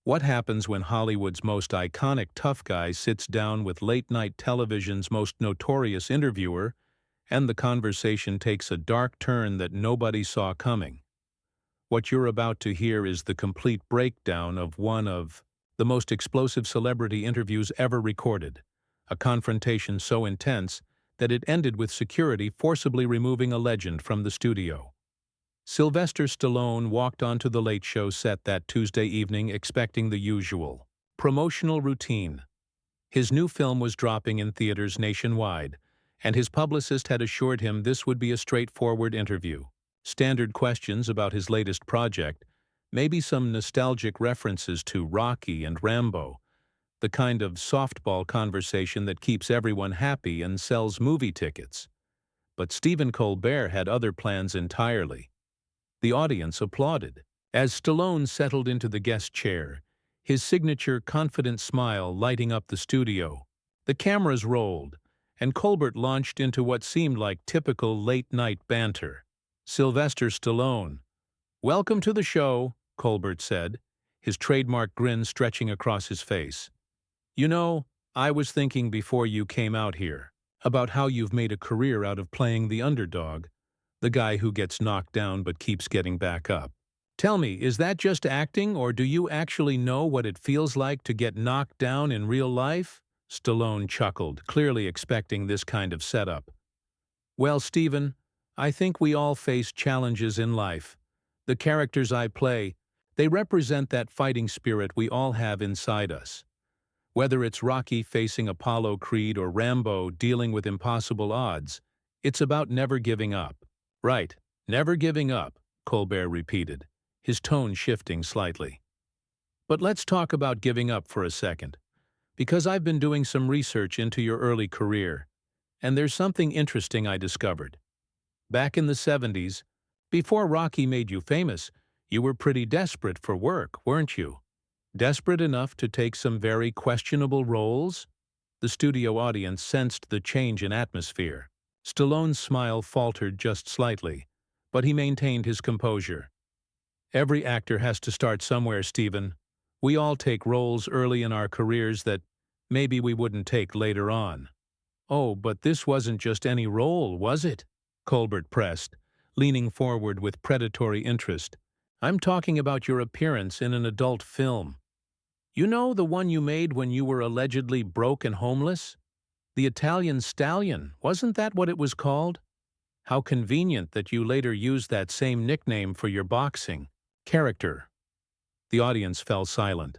What happens when Hollywood's most iconic tough guy sits down with late-night television's most notorious interviewer, and the conversation takes a dark turn that nobody saw coming? What you're about to hear is the complete breakdown of one of the most explosive celebrity interviews ever recorded, a confrontation so intense that it ended with security forcibly removing a legend from the studio. Sylvester Stallone walked onto the Late Show set that Tuesday evening expecting the usual promotional routine. His new film was dropping in theaters nationwide, and his publicist had assured him this would be a straightforward interview. Standard questions about his latest project, maybe some nostalgic references to Rocky and Rambo, the kind of softball conversation that keeps everyone happy and sells movie tickets. But Stephen Colbert had other plans entirely. The audience applauded. As Stallone settled into the guest chair, his signature confident smile lighting up the studio, the cameras rolled, and Colbert launched into what seemed like typical late-night banter. "Sylvester Stallone, welcome to the show," Colbert said, his trademark grin stretching across his face. "You know, I was thinking before you came out here about how you've made a career out of playing the underdog, the guy who gets knocked down but keeps getting back up. Tell me, is that just acting, or do you actually know what it feels like to get knocked down in real life?" Stallone chuckled, clearly expecting this kind of setup. "Well, Stephen, I think we all face challenges in life. The characters I play, they represent that fighting spirit we all have inside us. Whether it's Rocky facing Apollo Creed or Rambo dealing with impossible odds, it's about never giving up." "Right, never giving up," Colbert repeated, his tone shifting slightly. "But let's talk about giving up for a second, because I've been doing some research into your early career, and there's something interesting I discovered. Back in the 70s, before Rocky made you famous, you were pretty desperate for work, weren't you? Desperate enough to take some very questionable roles?" The studio audience sensed the change in atmosphere. Stallone's smile faltered just slightly, but he maintained his composure. "Every actor has to start somewhere, Stephen. We all take roles early in our careers that maybe we wouldn't take later on." "Oh, but this wasn't just any role, was it?" Colbert pressed, leaning forward with predatory interest. "I'm talking about your appearance in an adult film. You know, the one you made when you were allegedly broke and homeless? The Italian Stallion, wasn't that what it was called? How convenient that you later used that same nickname for your boxing character." The audience fell silent.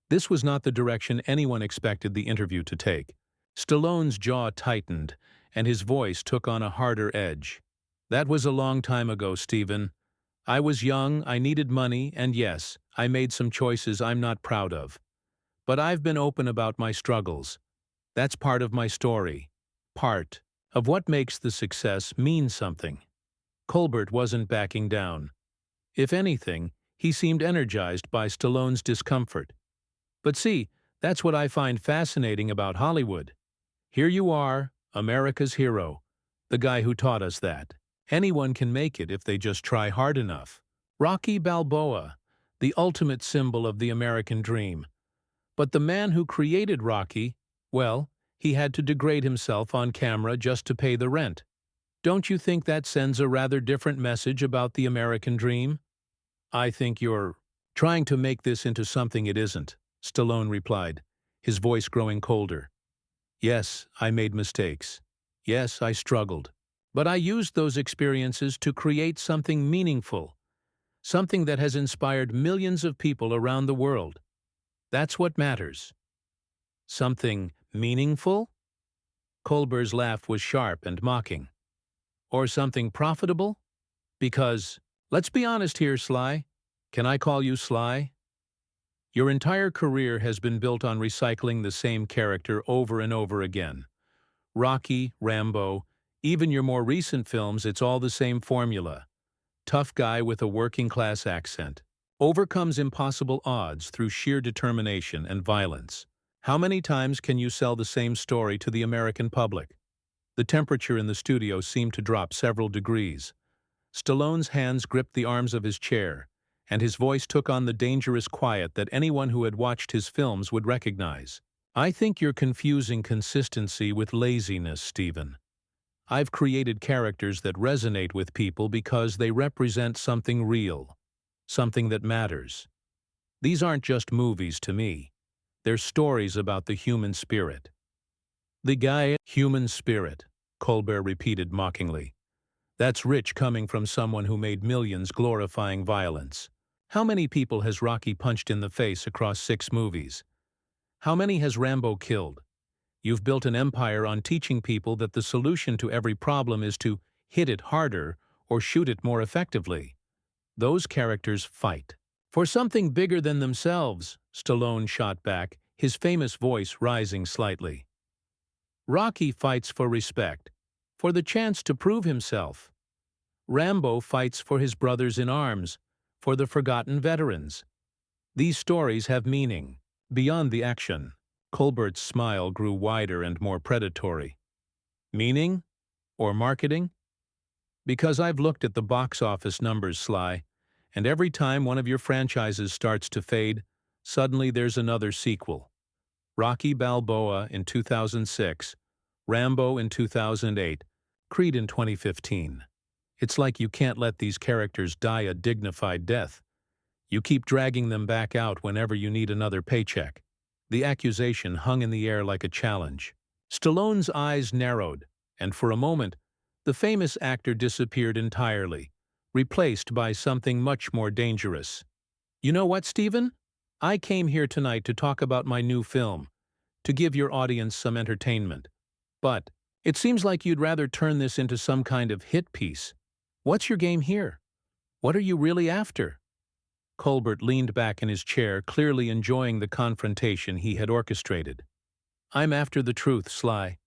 This was not the direction anyone expected the interview to take. Stallone's jaw tightened, and his voice took on a harder edge. "That was a long time ago, Stephen. I was young, I needed money, and yes, I made some choices I'm not proud of. But I've been open about my struggles. That's part of my story. Part of what makes the success mean something." Colbert wasn't backing down. If anything, he seemed energized by Stallone's discomfort. "But see, that's what I find fascinating about Hollywood. Here you are, America's hero, the guy who taught us that anyone can make it if they just try hard enough. Rocky Balboa, the ultimate symbol of the American dream. But the man who created Rocky, well, he had to degrade himself on camera just to pay the rent. Don't you think that sends a rather different message about the American dream?" "I think you're trying to make this into something it isn't," Stallone replied, his voice growing colder. "Yes, I made mistakes. Yes, I struggled. But I used those experiences to create something meaningful, something that has inspired millions of people around the world. That's what matters." "Something meaningful?" Colbert's laugh was sharp and mocking. "Or something profitable? Because, let's be honest here, Sly. Can I call you Sly? Your entire career has been built on recycling the same character over and over again. Rocky, Rambo, even your more recent films, it's all the same formula. Tough guy with a working-class accent. Overcomes impossible odds through sheer determination and violence. How many times can you sell the same story to the American public?" The temperature in the studio seemed to drop several degrees. Stallone's hands gripped the arms of his chair, and his voice took on the dangerous quiet that anyone who had watched his films would recognize. "I think you're confusing consistency with laziness, Stephen. I've created characters that resonate with people because they represent something real, something that matters. These aren't just movies to me. They're stories about the human spirit." "The guy, human spirit," Colbert repeated mockingly. "That's rich coming from someone who made millions glorifying violence. How many people has Rocky punched in the face across 6 movies? How many has Rambo killed? You've built an empire on teaching people that the solution to every problem is to hit it harder or shoot it more effectively. Those characters fight for something bigger than themselves," Stallone shot back, his famous voice rising slightly. "Rocky fights for respect, for the chance to prove himself. Rambo fights for his brothers in arms, for the forgotten veterans. These stories have meaning, beyond the action." Colbert's smile grew wider and more predatory. "Meaning? Or marketing? Because I've looked at the box office numbers, Sly, and every time one of your franchises starts to fade, suddenly there's another sequel. Rocky Balboa in 2006, Rambo in 2008, Creed in 2015. It's like you can't let these characters die a dignified death. You keep dragging them back out whenever you need another paycheck." The accusation hung in the air like a challenge. Stallone's eyes narrowed, and for a moment, the famous actor disappeared entirely, replaced by something much more dangerous. "You know what, Stephen? I came here tonight to talk about my new film, to give your audience some entertainment. But it seems like you'd rather turn this into some kind of hit piece. What's your game here? What are you really after?" Colbert leaned back in his chair, clearly enjoying the confrontation he had orchestrated. "I'm after the truth, Sly.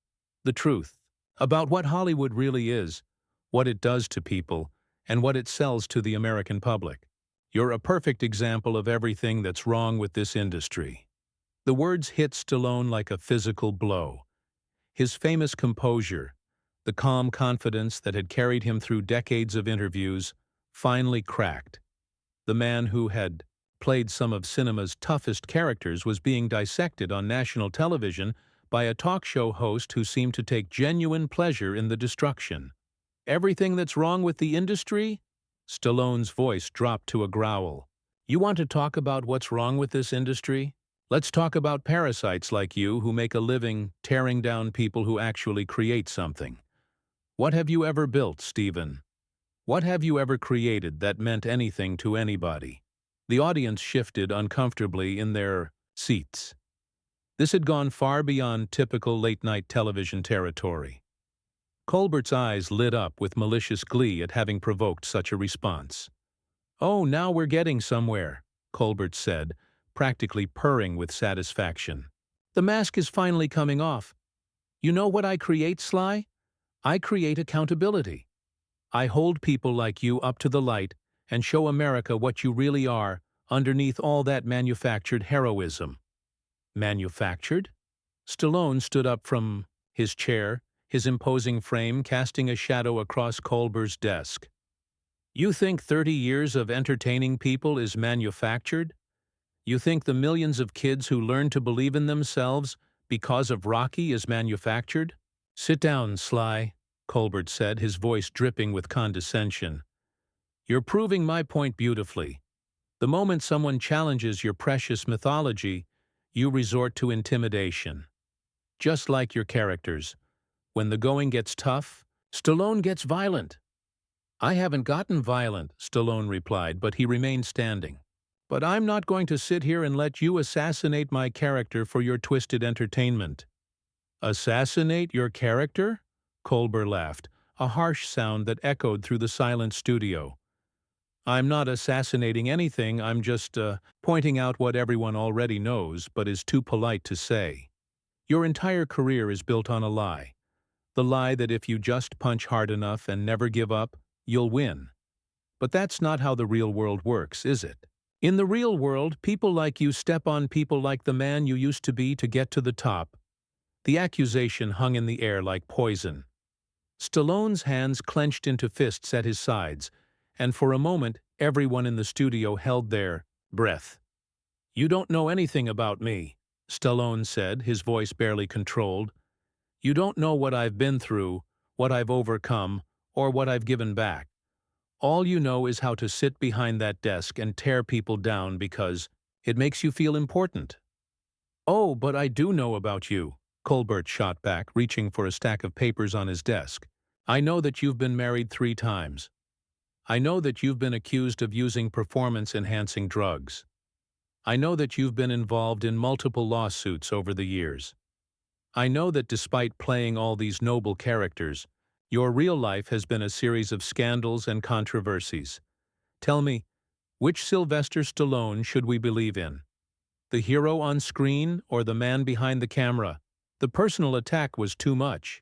The truth. About what Hollywood really is, what it does to people, and what it sells to the American public. You're a perfect example of everything that's wrong with this industry." The words hit Stallone like a physical blow. His famous composure, the calm confidence that had carried him through decades of interviews, finally cracked. The man who had played some of cinema's toughest characters was being dissected on national television by a talk show host who seemed to take genuine pleasure in the destruction. "Everything that's wrong with the industry?" Stallone's voice dropped to a growl. "You want to talk about what's wrong with this industry? Let's talk about parasites like you who make a living tearing down people who actually create something. What have you ever built, Stephen? What have you ever created that meant anything to anybody?" The audience shifted uncomfortably in their seats. This had gone far beyond typical late-night television territory. Colbert's eyes lit up with malicious glee at having provoked such a response. "Oh, now we're getting somewhere," Colbert said, practically purring with satisfaction. "The mask is finally coming off. You know what I create, Sly? I create accountability. I hold people like you up to the light and show America what you really are underneath all that manufactured heroism." "Manufactured?" Stallone stood up from his chair, his imposing frame casting a shadow across Colbert's desk. "You think 30 years of entertaining people is manufactured? You think the millions of kids who learn to believe in themselves because of Rocky is manufactured?" "Sit down, Sly," Colbert said, his voice dripping with condescension. "You're proving my point beautifully. The moment someone challenges your precious mythology, you resort to intimidation. Just like your characters. When the going gets tough, Stallone gets violent." "I haven't gotten violent," Stallone replied, but he remained standing. "But I'm not going to sit here and let you assassinate my character for your twisted entertainment." "Assassinate your character?" Colbert laughed, a harsh sound that echoed through the silent studio. "I'm not assassinating anything, I'm just, pointing out what everyone already knows but is too polite to say. Your entire career is built on a lie. The lie that if you just punch hard enough and never give up, you'll win. But that's not how the real world works, is it? In the real world, people like you step on people like the man you used to be to get to the top." The accusation hung in the air like poison. Stallone's hands clenched into fists at his sides, and for a moment Everyone in the studio held their breath. "You don't know anything about me," Stallone said, his voice barely controlled. "You don't know what I've been through, what I've overcome, or what I've given back. All you know is how to sit behind that desk and tear people down because it makes you feel important." "Oh, but I do know about you," Colbert shot back, reaching for a stack of papers on his desk. "I know that you've been married 3 times. I know that you've been accused of using performance-enhancing drugs. I know that you've been involved in multiple lawsuits over the years. I know that despite playing all these noble characters, your real life has been a series of scandals and controversies. Tell me, which Sylvester Stallone should we believe in? The hero on screen or the man behind the camera?" The personal attack was too much.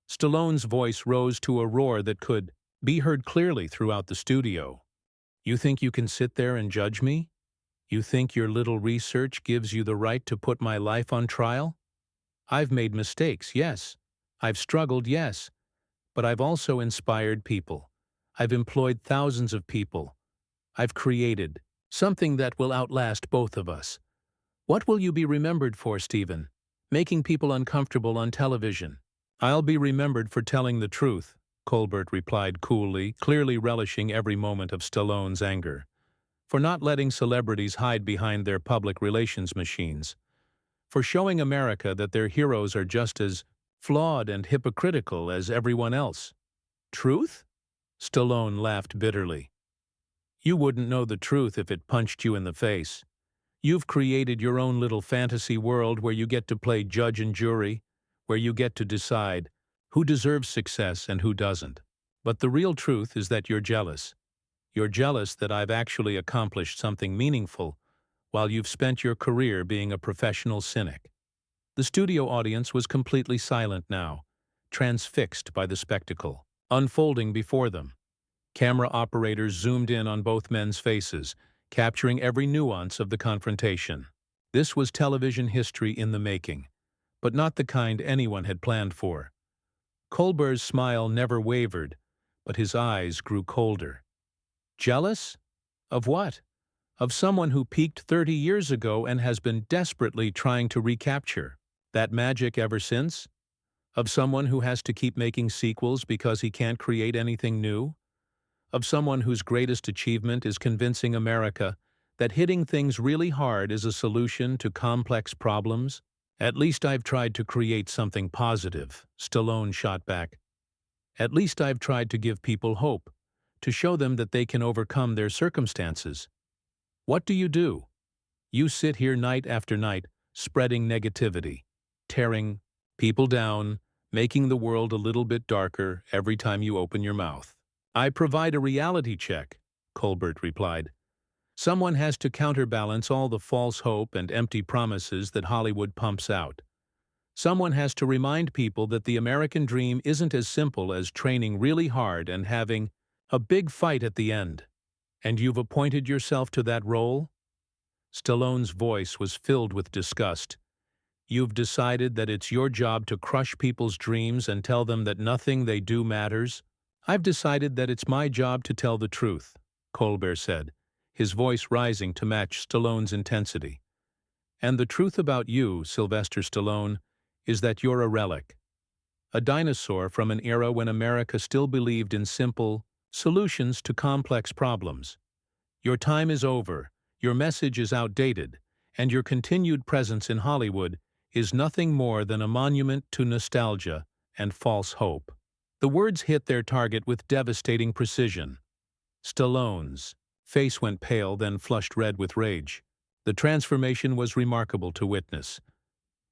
Stallone's voice rose to a roar that could be heard clearly throughout the studio. "You think you can sit there and judge me? You think your little research gives you the right to put my life on trial? I've made mistakes, yes. I've struggled, yes. But I've also inspired people. I've employed thousands of people. I've created something that will outlast both of us. What will you be remembered for, Stephen? Making people uncomfortable on television." "I'll be remembered for telling the truth," Colbert replied coolly, clearly relishing every moment of Stallone's anger. "For not letting celebrities hide behind their public relations machines. For showing America that their heroes are just as flawed and hypocritical as everyone else." "Truth?" Stallone laughed bitterly. "You wouldn't know the truth if it punched you in the face. You've created your own little fantasy world where you get to play judge and jury, where you get to decide who deserves success and who doesn't. But the real truth is that you're jealous. You're jealous that I've actually accomplished something meaningful while you've spent your career being a professional cynic." The studio audience was completely silent now, transfixed by the spectacle unfolding before them. Camera operators zoomed in on both men's faces, capturing every nuance of the confrontation. This was television history in the making, but not the kind anyone had planned for. Colbert's smile never wavered, but his eyes grew colder. Jealous? Of what? Of someone who peaked 30 years ago and has been desperately trying to recapture that magic ever since? Of someone who has to keep making sequels because he can't create anything new? Of someone whose greatest achievement is convincing America that hitting things really hard is a solution to complex problems? "At least I've tried to create something positive," Stallone shot back. "At least I've tried to give people hope, to show them that they can overcome their circumstances. What do? You sit here night after night, spreading negativity, tearing people down, making the world a little bit darker every time you open your mouth." "I provide a reality check," Colbert replied. "Someone has to counterbalance all the false hope and empty promises that Hollywood pumps out. Someone has to remind people that the American dream isn't as simple as training really hard and having a big fight at the end. And you've appointed yourself to that role?" Stallone's voice was filled with disgust. "You've decided that it's your job to crush people's dreams and tell them that nothing they do matters?" "I've decided that it's my job to tell the truth," Colbert said, his voice rising to match Stallone's intensity. "And the truth about you, Sylvester Stallone, is that you're a relic. A dinosaur from an era when America still believed in simple solutions to complex problems. Your time is over, your message is outdated, and your continued presence in Hollywood is nothing more than a monument to nostalgia and false hope." The words hit their target with devastating precision. Stallone's face went pale, then flushed red with rage. The transformation was remarkable to witness.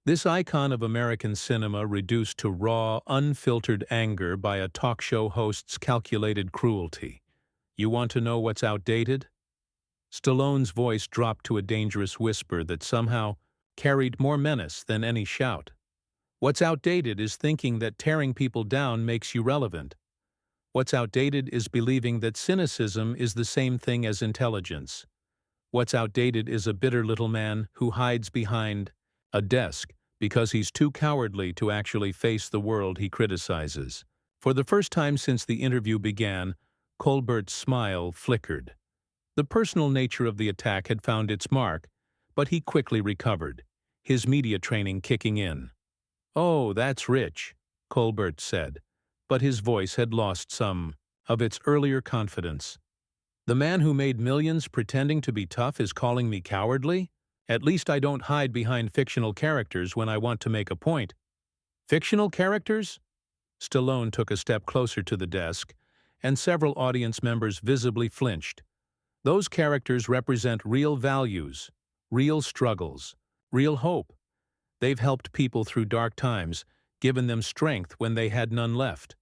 This icon of American cinema reduced to raw, unfiltered anger by a talk show host's calculated cruelty. "You want to know what's outdated?" Stallone's voice dropped to a dangerous whisper that somehow carried more menace than any shout. "What's outdated is thinking that tearing people down makes you relevant. What's outdated is believing that cynicism is the same thing as intelligence. What's outdated is a bitter little man who hides behind a desk because he's too cowardly to actually face the world he criticizes." For the first time since the interview began, Colbert's smile flickered. The personal nature of the attack had found its mark, but he quickly recovered, his media training kicking in. "Oh, that's rich," Colbert said, but his voice had lost some of its earlier confidence. "The man who made millions pretending to be tough is calling me cowardly? At least I don't hide behind fictional characters when I want to make a point." "Fictional characters?" Stallone took a step closer to the desk, and several audience members visibly flinched. "Those characters represent real values, real struggles, real hope. They've helped people through dark times, given them strength when they had none left.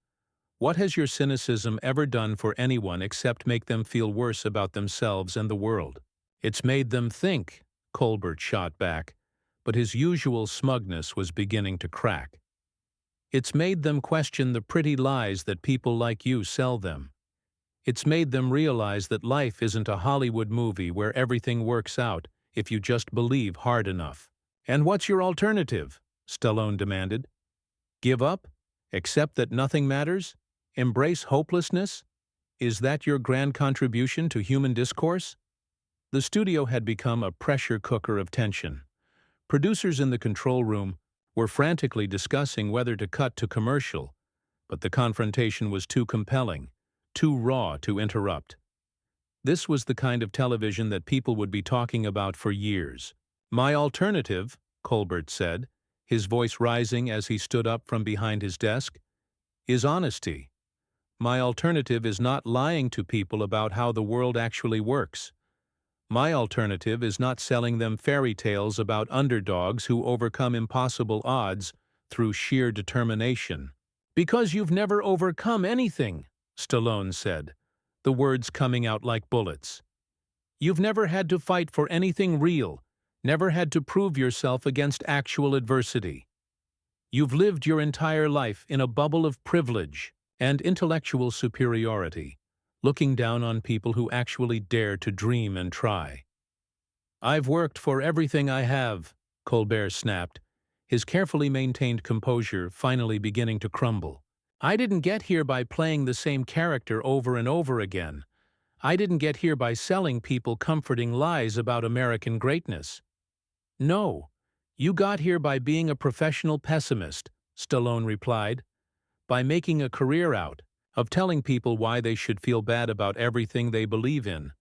What has your cynicism ever done for anyone except make them feel worse about themselves and the world?" "It's made them think," Colbert shot back, but his usual smugness was beginning to crack. "It's made them question the pretty lies that people like you sell them. It's made them realize that life isn't a Hollywood movie where everything works out if you just believe hard enough." "And what's your alternative?" Stallone demanded. "Give up? Accept that nothing matters? Embrace hopelessness? Is that your grand contribution to human discourse?" The studio had become a pressure cooker of tension. Producers in the control room were frantically discussing whether to cut to commercial, but the confrontation was too compelling, too raw to interrupt. This was the kind of television that people would be talking about for years. "My alternative," Colbert said, his voice rising as he stood up from behind his desk, "is honesty. My alternative is not lying to people about how the world actually works. My alternative is not selling them fairy tales about underdogs who overcome impossible odds through sheer determination." "Because you've never overcome anything," Stallone said, the words coming out like bullets. "You've never had to fight for anything real, never had to prove yourself against actual adversity. You've lived your entire life in a bubble of privilege and intellectual superiority, looking down on people who actually dare to dream and try." "I've worked for everything I have," Colbert snapped, his carefully maintained composure finally beginning to crumble. "I didn't get here by playing the same character over and over again. I didn't get here by selling people comforting lies about American greatness. No, you got here by being a professional pessimist," Stallone replied, "by making a career out of telling people why they should feel bad about everything they believe in,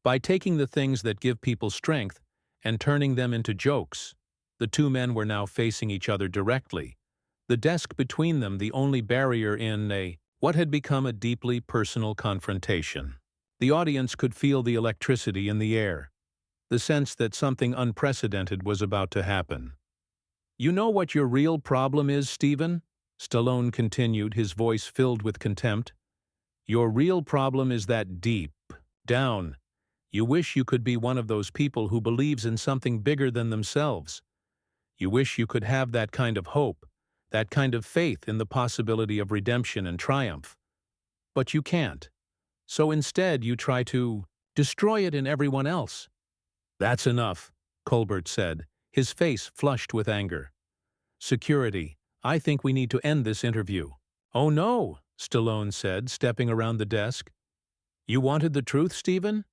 by taking the things that give people strength and turning them into jokes." The two men were now facing each other directly, the desk between them the only barrier in what had become a deeply personal confrontation. The audience could feel the electricity in the air, the sense that something unprecedented was about to happen. "You know what your real problem is, Stephen?" Stallone continued, his voice filled with contempt. "Your real problem is that deep down, you wish you could be one of those people who believes in something bigger than themselves. You wish you could have that kind of hope, that kind of faith in the possibility of redemption and triumph. But you can't. So instead you try to destroy it in everyone else." "That's enough," Colbert said, his face flushed with anger. "Security, I think we need to end this interview." "Oh no," Stallone said, stepping around the desk. "You wanted the truth, Stephen?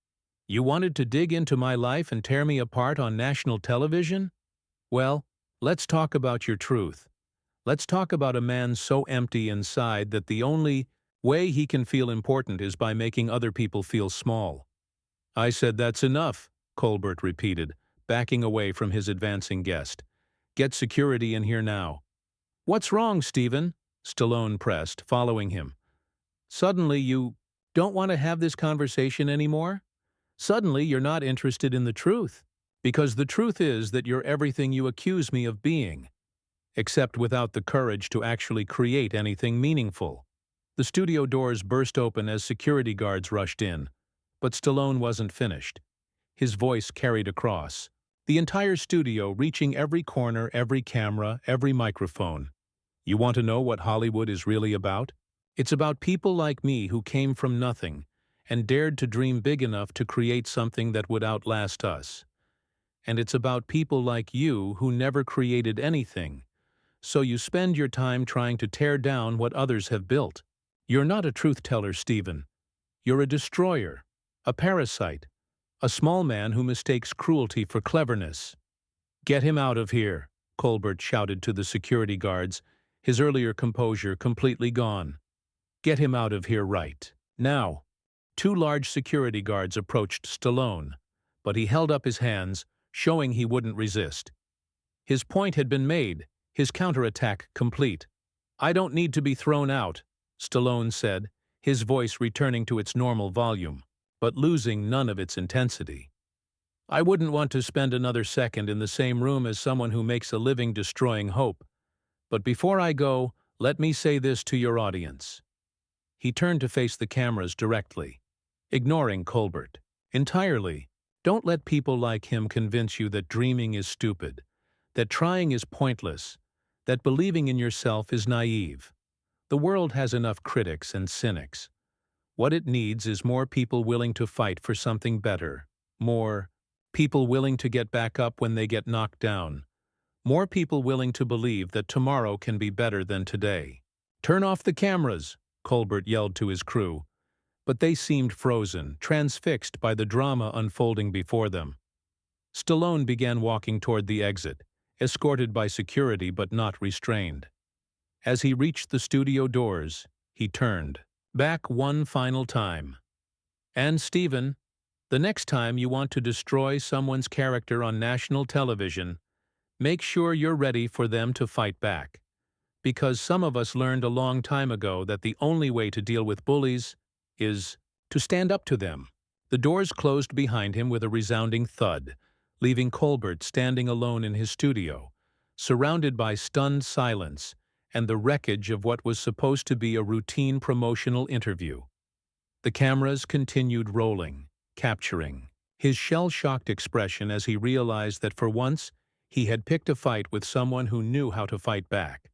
You wanted to dig into my life and tear me apart on national television? Well, let's talk about your truth. Let's talk about a man so empty inside that the only way he can feel important is by making other people feel small." "I said that's enough," Colbert repeated, backing away from his advancing guest. "Get security in here now." "What's wrong, Stephen?" Stallone pressed, following him. "Suddenly you don't want to have this conversation anymore? Suddenly you're not interested in the truth? Because the truth is that you're everything you accuse me of being, except without the courage to actually create anything meaningful." The studio doors burst open as security guards rushed in, but Stallone wasn't finished. His voice carried across the entire studio, reaching every corner, every camera, every microphone. "You want to know what Hollywood is really about? It's about people like me who came from nothing and dared to dream big enough to create something that would outlast us. And it's about people like you who never created anything, so you spend your time trying to tear down what others have built. You're not a truth teller, Stephen. You're a destroyer, a parasite, A small man who mistakes cruelty for cleverness. "Get him out of here," Colbert shouted to the security guards, his earlier composure completely gone. "Get him out of here right now." Two large security guards approached Stallone, but he held up his hands, showing he wouldn't resist. His point had been made, his counterattack complete. "I don't need to be thrown out," Stallone said, his voice returning to its normal volume, but losing none of its intensity. "I wouldn't want to spend another second in the same room as someone who makes a living destroying hope. But before I go, let me say this to your audience." He turned to face the cameras directly, ignoring Colbert. Entirely. Don't let people like him convince you that dreaming is stupid, that trying is pointless, that believing in yourself is naive. The world has enough critics and cynics. What it needs is more people willing to fight for something better, more people willing to get back up when they get knocked down, more people willing to believe that tomorrow can be better than today. "Turn off the cameras," Colbert yelled to his crew, but they seemed frozen, transfixed by the drama unfolding before them. Stallone began walking toward the exit, escorted by security but not restrained. As he reached the studio doors, he turned back one final time. "And Stephen, the next time you want to destroy someone's character on national television, make sure you're ready for them to fight back. Because some of us learned a long time ago that the only way to deal with bullies is to stand up to them." The doors closed behind him with a resounding thud, leaving Colbert standing alone in his studio, surrounded by stunned silence and the wreckage of what was supposed to be a routine promotional interview. The cameras continued rolling, capturing his shell-shocked expression as he realized that for once he had picked a fight with someone who knew how to fight back.